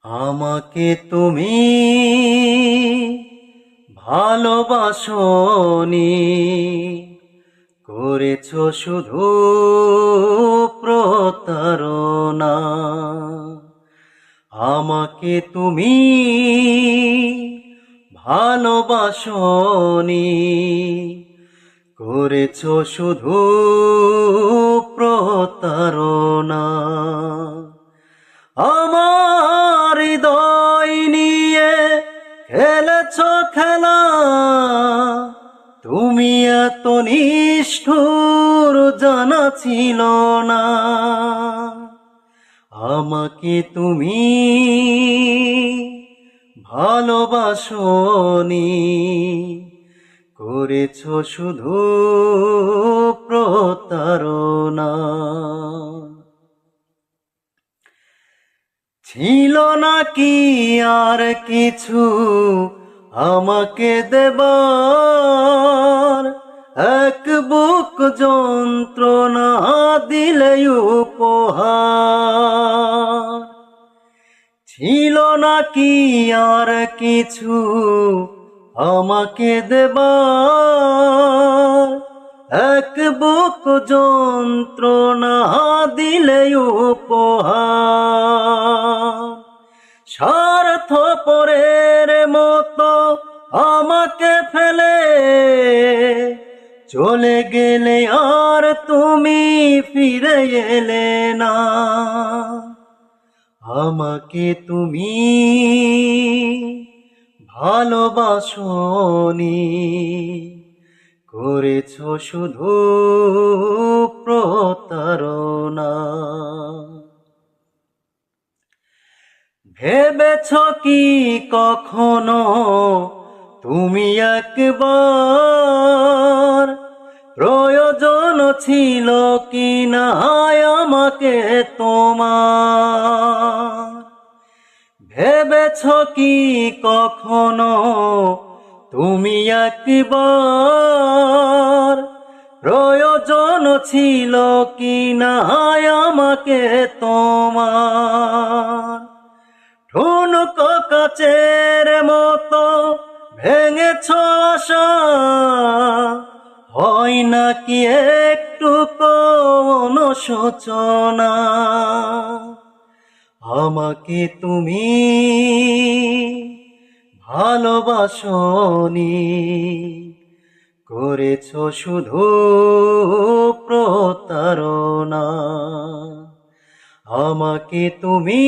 আমাকে তুমি ভালোবাসনি, করেছো শুধু প্রতারণা। আমাকে তুমি ভালোবাসনি, করেছো শুধু প্রতারণা। আমার হৃদয় নিয়ে খেলেছো খেলা, তুমি এত নিষ্ঠুর জানা ছিল না। আমাকে তুমি ভালোবাসনি, করেছো শুধু প্রতারণা। ছিল নাকি আর কিছু আমাকে দেবার, এক বুক যন্ত্রণা দিলে উপহার। ছিল নাকি আর কিছু আমাকে দেবার, এক বুক যন্ত্রণা দিলে উপহার। স্বার্থপরের মতো আমাকে ফেলে চলে গেলে আর তুমি ফিরে এলে না। আমাকে তুমি ভালোবাসনি, করেছো শুধু প্রতারণা। ভেবেছ কি কখনো তুমি একবার, প্রয়োজন ছিল কি না আমাকে তোমার? ভেবেছ কি কখনো তুমি একবার, প্রয়োজন ছিল কি না আমাকে তোমার? ঠুনকো কাচের মতো ভেঙেছ আশা, হয় নাকি একটু কোনো সূচনা? আমাকে তুমি ভালোবাসনি, করেছো শুধু প্রতারণা। আমাকে তুমি